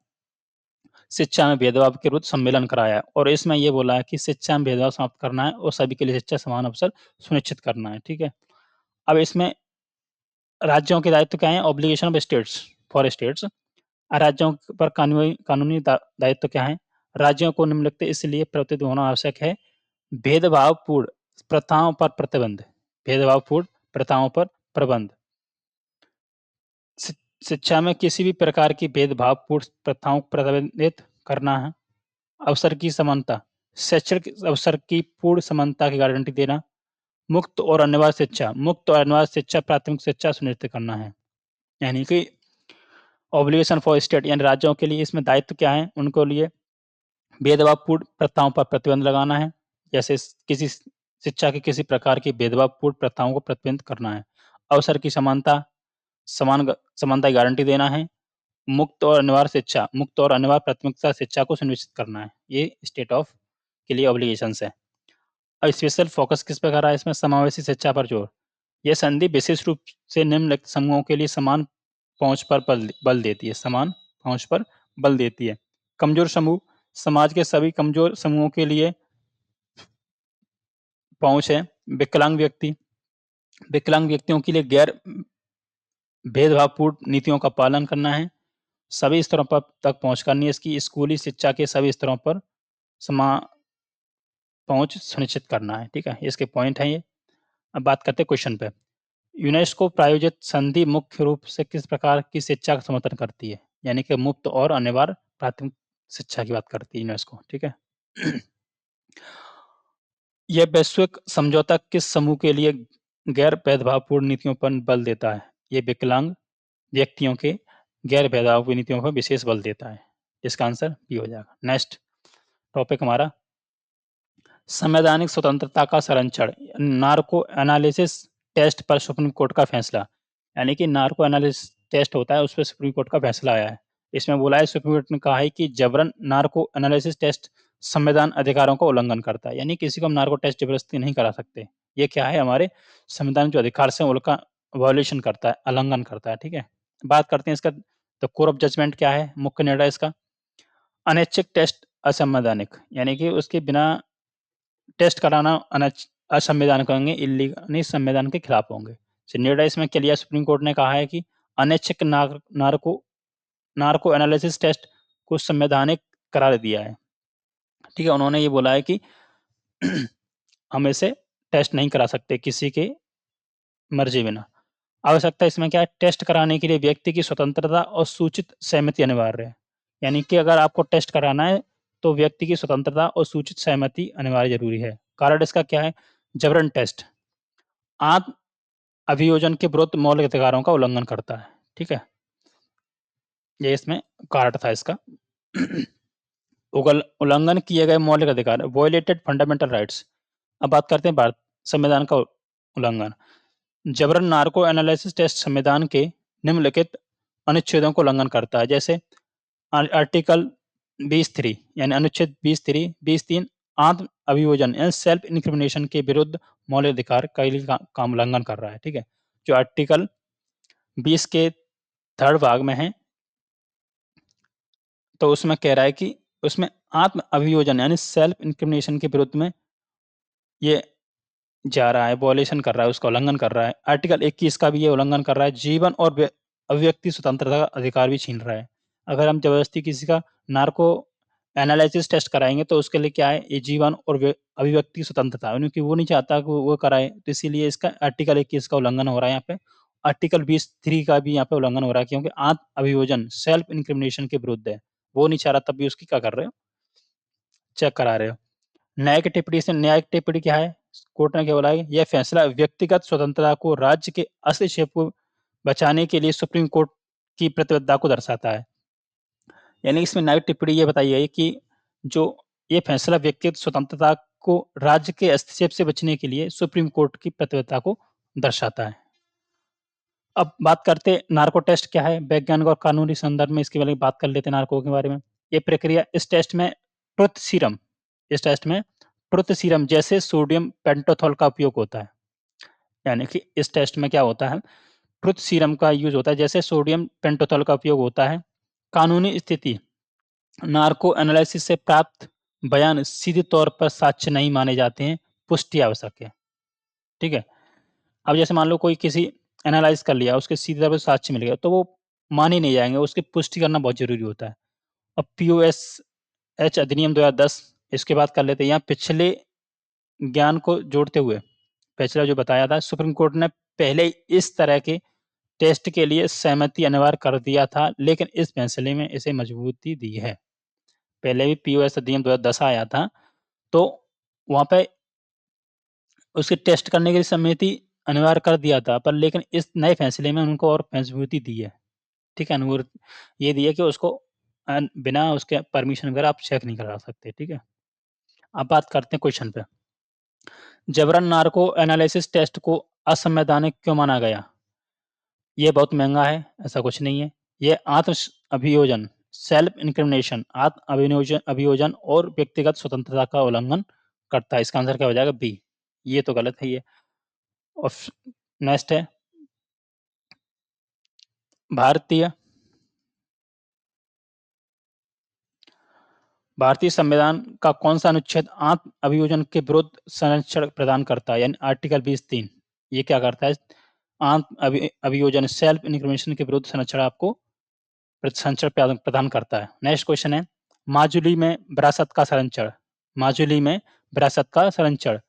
शिक्षा में भेदभाव के विरुद्ध सम्मेलन कराया है और इसमें ये बोला है कि शिक्षा में भेदभाव समाप्त करना है और सभी के लिए शिक्षा समान अवसर सुनिश्चित करना है, ठीक है? अब इसमें राज्यों के दायित्व क्या हैं? Obligation of states for states. राज्यों पर कानूनी दायित्व क्या है? राज्यों को निम्नलिखित इसलिए प्रवर्तित होना आवश्यक है, भेदभावपूर्ण प्रथाओं पर प्रतिबंध, भेदभावपूर्ण प्रथाओं पर प्रबंध। शिक्षा में किसी भी प्रकार की भेदभावपूर्ण प्रथाओं को प्रतिबंधित करना है, अवसर की समानता, शैक्षणिक अवसर की पूर्ण समानता की गारंटी देना, मुक्त और अनिवार्य शिक्षा, मुक्त और अनिवार्य शिक्षा प्राथमिक शिक्षा सुनिश्चित करना है। यानी कि ऑब्लिगेशन फॉर स्टेट यानी राज्यों के लिए इसमें दायित्व क्या है? उनको लिए भेदभावपूर्ण प्रथाओं पर प्रतिबंध लगाना है, जैसे किसी शिक्षा की किसी प्रकार की भेदभावपूर्ण प्रथाओं को प्रतिबंध करना है, अवसर की समानता समानता की गारंटी देना है, मुक्त और अनिवार्य प्राथमिकता शिक्षा को सुनिश्चित करना है। ये स्टेट ऑफ के लिए ऑब्लिगेशंस है। अब स्पेशल फोकस किस पे कर रहा है? इसमें समावेशी शिक्षा पर जोर। यह संधि विशेष रूप से निम्नलिखित समूहों के लिए समान पहुंच पर बल देती है, समान पहुंच पर बल देती है। कमजोर समूह, समाज के सभी कमजोर समूहों के लिए पहुंच है। विकलांग व्यक्ति, विकलांग व्यक्तियों के लिए गैर भेदभावपूर्ण नीतियों का पालन करना है, सभी स्तरों पर तक पहुंच करनी है इसकी, स्कूली शिक्षा के सभी स्तरों पर समा पहुंच सुनिश्चित करना है, ठीक है? इसके पॉइंट हैं ये। अब बात करते हैं क्वेश्चन पे। यूनेस्को प्रायोजित संधि मुख्य रूप से किस प्रकार की शिक्षा का समर्थन करती है? यानी कि मुफ्त और अनिवार्य प्राथमिक शिक्षा की बात करती है यूनेस्को, ठीक है? यह वैश्विक समझौता किस समूह के लिए गैर भेदभावपूर्ण नीतियों पर बल देता है? ये विकलांग व्यक्तियों के गैर भेदभावपूर्ण नीतियों पर विशेष बल देता है। इसका आंसर बी हो जाएगा। नेक्स्ट टॉपिक हमारा संवैधानिक स्वतंत्रता का संरक्षण, नार्को एनालिसिस टेस्ट पर सुप्रीम कोर्ट का फैसला। यानी कि नार्को एनालिसिस टेस्ट होता है, उस पर सुप्रीम कोर्ट का फैसला आया है। इसमें बोला है, सुप्रीम कोर्ट ने कहा है कि जबरन नार्को एनालिसिस टेस्ट संविधान अधिकारों का उल्लंघन करता है। यानी किसी को हम नार्को टेस्ट जबरदस्ती नहीं करा सकते। ये क्या है? हमारे संविधान जो अधिकार से उनका वायोलेशन करता है, उल्लंघन करता है, ठीक है? बात करते हैं इसका तो कोर ऑफ जजमेंट क्या है? मुख्य निर्णय इसका अनैच्छिक टेस्ट असंवैधानिक, यानी कि उसके बिना टेस्ट कराना असंवैधानिक होंगे, इल्लीगल संविधान के खिलाफ होंगे। निर्णय इसमें क्या लिया? सुप्रीम कोर्ट ने कहा है कि अनैच्छिक नार्को एनालिसिस टेस्ट को संवैधानिक करार दिया है, ठीक है? उन्होंने ये बोला है कि हम इसे टेस्ट नहीं करा सकते किसी के मर्जी बिना। आवश्यकता इसमें क्या है? टेस्ट कराने के लिए व्यक्ति की स्वतंत्रता और सूचित सहमति अनिवार्य है। यानी कि अगर आपको टेस्ट कराना है तो व्यक्ति की स्वतंत्रता और सूचित सहमति अनिवार्य जरूरी है। कारण इसका क्या है? जबरन टेस्ट आत्म अभियोजन के विरुद्ध मौलिक अधिकारों का उल्लंघन करता है, ठीक है? ये इसमें कारण था इसका। उल्लंघन किए गए मौलिक अधिकार, वॉयलेटेड फंडामेंटल राइट्स। अब बात करते हैं भारत संविधान का उल्लंघन। जबरन नार्को एनालिसिस टेस्ट संविधान के निम्नलिखित अनुच्छेदों को उल्लंघन करता है, जैसे आर्टिकल 20(3) यानी अनुच्छेद 20(3) आत्म अभियोजन यानी सेल्फ इंक्रिमिनेशन के विरुद्ध मौलिक अधिकार का उल्लंघन कर रहा है, ठीक है? जो आर्टिकल 20 के 3rd भाग में है, तो उसमें कह रहा है कि उसमें आत्म अभियोजन यानी सेल्फ इंक्रिमिनेशन के विरुद्ध में ये जा रहा है, वॉयलेशन कर रहा है, उसका उल्लंघन कर रहा है। आर्टिकल 21 का भी ये उल्लंघन कर रहा है, जीवन और अभिव्यक्ति स्वतंत्रता का अधिकार भी छीन रहा है। अगर हम जबरदस्ती किसी का नार्को एनालिसिस टेस्ट कराएँगे तो उसके लिए क्या है? ये जीवन और अभिव्यक्ति स्वतंत्रता है, क्योंकि वो नहीं चाहता कि वो कराए, तो इसीलिए इसका आर्टिकल 21 का उल्लंघन हो रहा है यहाँ पे। आर्टिकल 20(3) का भी यहाँ पे उल्लंघन हो रहा है, क्योंकि आत्म अभियोजन सेल्फ इंक्रिमिनेशन के विरुद्ध है। वो नहीं चाह रहा, तब भी उसकी क्या कर रहे हो? चेक करा रहे हो। न्यायिक टिप्पणी से न्यायिक टिप्पणी क्या है? कोर्ट ने क्या बोला है? यह फैसला व्यक्तिगत स्वतंत्रता को राज्य के हस्तक्षेप को बचाने के लिए सुप्रीम कोर्ट की प्रतिबद्धता को दर्शाता है। यानी इसमें न्यायिक टिप्पणी ये बताई गई कि जो ये फैसला व्यक्तिगत स्वतंत्रता को राज्य के हस्तक्षेप से बचने के लिए सुप्रीम कोर्ट की प्रतिबद्धता को दर्शाता है। अब बात करते हैं नार्को टेस्ट क्या है? वैज्ञानिक और कानूनी संदर्भ में इसके बारे में बात कर लेते हैं नार्को के बारे में। ये प्रक्रिया इस टेस्ट में ट्रुथ सीरम जैसे सोडियम पेंटोथॉल का उपयोग होता है। यानी कि इस टेस्ट में क्या होता है, ट्रुथ सीरम का यूज़ होता है, जैसे सोडियम पेंटोथॉल का उपयोग होता है। कानूनी स्थिति, नार्को एनालिसिस से प्राप्त बयान सीधे तौर पर साक्ष्य नहीं माने जाते हैं, पुष्टि आवश्यक है। ठीक है? अब जैसे मान लो कोई किसी एनालाइज़ कर लिया, उसके सीधे तौर पे साक्ष्य मिल गया, तो वो माने नहीं जाएँगे, उसकी पुष्टि करना बहुत ज़रूरी होता है। अब पीओएसएच अधिनियम 2010 इसके बाद कर लेते हैं। यहाँ पिछले ज्ञान को जोड़ते हुए, पिछला जो बताया था, सुप्रीम कोर्ट ने पहले इस तरह के टेस्ट के लिए सहमति अनिवार्य कर दिया था, लेकिन इस फैसले में इसे मजबूती दी है। पहले भी पीओएस अधिनियम 2010 आया था, तो वहाँ पे उसके टेस्ट करने के लिए सहमति अनिवार्य कर दिया था, पर लेकिन इस नए फैसले में उनको और मजबूती दी है। ठीक है? ये दी है कि उसको बिना उसके परमिशन वगैरह आप चेक नहीं करा सकते। ठीक है? अब बात करते हैं क्वेश्चन पे। जबरन नार्को एनालिसिस टेस्ट को असंवैधानिक क्यों माना गया? ये बहुत महँगा है, ऐसा कुछ नहीं है। ये अभियोजन, सेल्फ इंक्रिमिनेशन, अभियोजन और व्यक्तिगत स्वतंत्रता का उल्लंघन करता है। इसका आंसर क्या हो जाएगा? बी। ये तो गलत है ये। और नेक्स्ट है भारतीय भारतीय संविधान का कौन-सा अनुच्छेद आत्म अभियोजन के विरुद्ध संरक्षण प्रदान करता है? यानी आर्टिकल 20(3) ये क्या करता है? आत्म अभियोजन, सेल्फ इंक्रिमिनेशन के विरुद्ध संरक्षण आपको संरक्षण प्रदान करता है। नेक्स्ट क्वेश्चन है, माजुली में विरासत का संरक्षण। माजुली में विरासत का संरक्षण,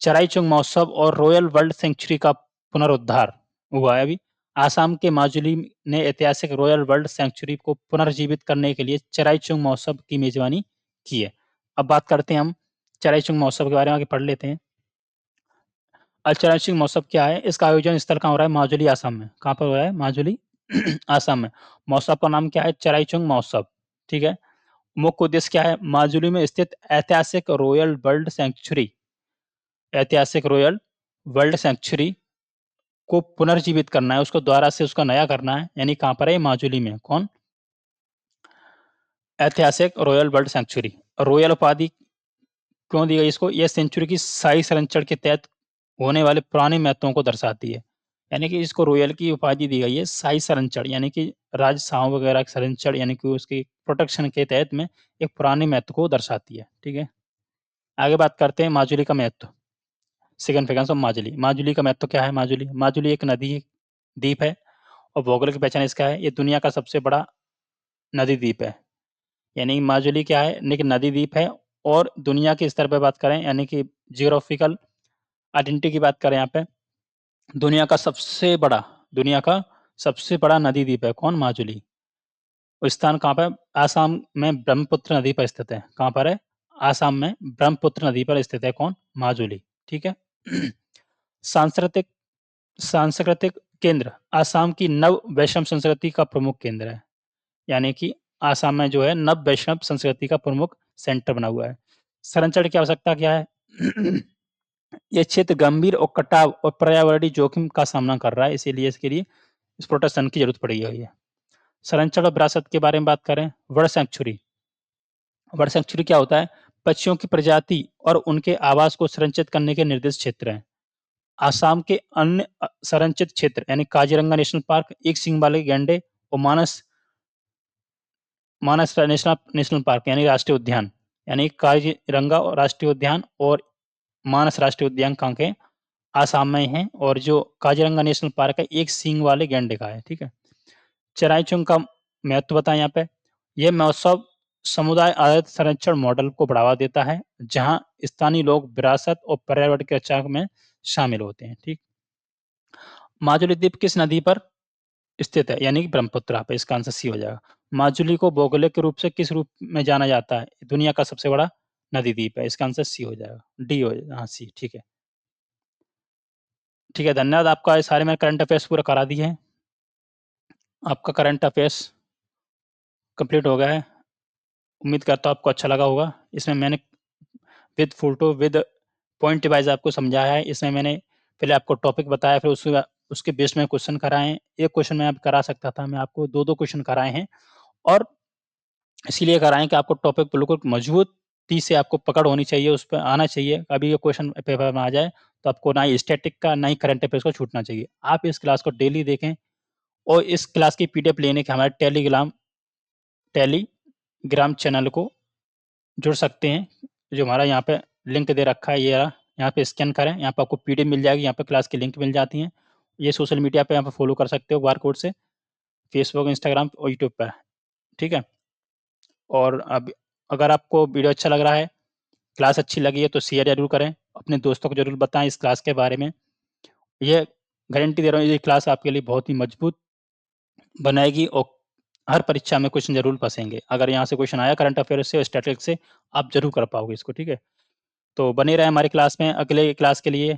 चराई-चुंग महोत्सव और रॉयल वर्ल्ड सेंचुरी का पुनरुद्धार हुआ है अभी। आसाम के माजुली ने ऐतिहासिक रॉयल वर्ल्ड सेंचुरी को पुनर्जीवित करने के लिए चराई-चुंग महोत्सव की मेज़बानी की है। अब बात करते हैं हम चराई-चुंग महोत्सव के बारे में, आगे पढ़ लेते हैं। चराई-चुंग महोत्सव क्या है? इसका आयोजन स्थल कहाँ हो रहा है? माजुली, आसाम में। कहाँ पर हो रहा है? माजुली, आसाम में। महोत्सव का नाम क्या है? चराई-चुंग महोत्सव। ठीक है? मुख्य उद्देश्य क्या है? माजुली में स्थित ऐतिहासिक रॉयल वर्ल्ड सेंचुरी को पुनर्जीवित करना है, उसको दोबारा से उसका नया करना है। यानी कहाँ पर है? माजुली में। कौन? ऐतिहासिक रॉयल वर्ल्ड सेंचुरी। रॉयल उपाधि क्यों दी गई इसको? यह सेंचुरी की शाही संरक्षण के तहत होने वाले पुराने महत्वों को दर्शाती है। यानी कि इसको रॉयल की उपाधि दी गई है शाही संरक्षण, यानी कि राजशाहों वगैरह का संरक्षण, यानी कि उसकी प्रोटेक्शन के तहत में एक पुराने महत्व को दर्शाती है। ठीक है? आगे बात करते हैं माजुली का महत्व। Significance of Majuli. माजुली का महत्व क्या है? माजुली एक नदी द्वीप है और भौगोलिक पहचान इसका है, ये दुनिया का सबसे बड़ा नदी द्वीप है। यानी माजुली क्या है? एक नदी द्वीप है और दुनिया के स्तर पे बात करें, यानी कि जियोग्राफिकल आइडेंटिटी की बात करें यहाँ पे, दुनिया का दुनिया का सबसे बड़ा नदी द्वीप है। कौन? माजुली। और स्थान कहाँ पे? आसाम में ब्रह्मपुत्र नदी पर स्थित है। कहाँ पर है? आसाम में ब्रह्मपुत्र नदी पर स्थित है। कौन? माजुली। ठीक है? सांस्कृतिक सांस्कृतिक केंद्र, आसाम की नव वैष्णव संस्कृति का प्रमुख केंद्र है। यानी कि आसाम में जो है नव वैष्णव संस्कृति का प्रमुख सेंटर बना हुआ है। संरक्षण की आवश्यकता क्या है? ये क्षेत्र गंभीर और कटाव और पर्यावरणीय जोखिम का सामना कर रहा है, इसीलिए इसके लिए इस प्रोटेक्शन की जरूरत पड़ी हुई है। संरक्षण और विरासत के बारे में बात करें, बर्ड सैंक्चुरी। बर्ड सैंक्चुरी क्या होता है? पक्षियों की प्रजाति और उनके आवास को संरक्षित करने के निर्दिष्ट क्षेत्र हैं। आसाम के अन्य संरक्षित क्षेत्र, यानी काजीरंगा नेशनल पार्क, एक सींग वाले गैंडे और मानस मानस नेशनल नेशनल पार्क यानी राष्ट्रीय उद्यान, यानी काजीरंगा राष्ट्रीय उद्यान और मानस राष्ट्रीय उद्यान कहाँ के? आसाम में हैं। और जो काजीरंगा नेशनल पार्क है, एक सींग वाले गैंडे का है। ठीक है? चराई-चुंग का महत्व बताएं यहाँ पे। यह महोत्सव समुदाय आधारित संरक्षण मॉडल को बढ़ावा देता है, जहां स्थानीय लोग विरासत और पर्यावरण की रक्षा में शामिल होते हैं। ठीक? माजुली द्वीप किस नदी पर स्थित है? यानी कि ब्रह्मपुत्र पे। इसका आंसर सी हो जाएगा। माजुली को भौगोलिक रूप से किस रूप में जाना जाता है? दुनिया का सबसे बड़ा नदी द्वीप है। इसका आंसर सी हो जाएगा। डी हो जाएगा। हाँ, सी। ठीक है। ठीक है, धन्यवाद आपका। ये सारे मैंने करंट अफेयर्स पूरा करा दिए हैं। आपका करंट अफेयर्स कंप्लीट हो गया है। उम्मीद करता हूँ आपको अच्छा लगा होगा। इसमें मैंने with photo, with point wise आपको समझाया है। इसमें मैंने पहले आपको टॉपिक बताया, फिर उसके बेस में क्वेश्चन कराए हैं। एक क्वेश्चन मैं अब करा सकता था, मैं आपको 2-2 क्वेश्चन कराए हैं और इसीलिए कराए हैं कि आपको टॉपिक बिल्कुल मजबूत 30 से आपको पकड़ होनी चाहिए, उस पे आना चाहिए। कभी ये क्वेश्चन पेपर में आ जाए, तो आपको ना ही स्टैटिक का, ना ही करंट अफेयर्स को छूटना चाहिए। आप इस क्लास को डेली देखें और इस क्लास की पीडीएफ लेने के हमारे टेलीग्राम चैनल को जुड़ सकते हैं। जो हमारा यहाँ पे लिंक दे रखा है, ये रहा, यहाँ पे स्कैन करें, यहाँ पे आपको पीडीएफ मिल जाएगी, यहाँ पे क्लास की लिंक मिल जाती है। ये सोशल मीडिया पे यहाँ पे फॉलो कर सकते हो बारकोड से, फेसबुक, इंस्टाग्राम और यूट्यूब पे, ठीक है? और अब अगर आपको वीडियो अच्छा लग रहा है, क्लास अच्छी लगी है, तो शेयर ज़रूर करें, अपने दोस्तों को ज़रूर बताएँ इस क्लास के बारे में। ये गारंटी दे रहा हूँ, ये क्लास आपके लिए बहुत ही मजबूत बनाएगी और हर परीक्षा में क्वेश्चन ज़रूर फँसेंगे। अगर यहाँ से क्वेश्चन आया करंट अफेयर्स से और स्टैटिस्टिक्स से, आप ज़रूर कर पाओगे इसको, ठीक है? तो बने रहें हमारी क्लास में अगले क्लास के लिए।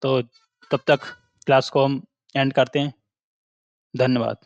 तो तब तक क्लास को हम एंड करते हैं। धन्यवाद।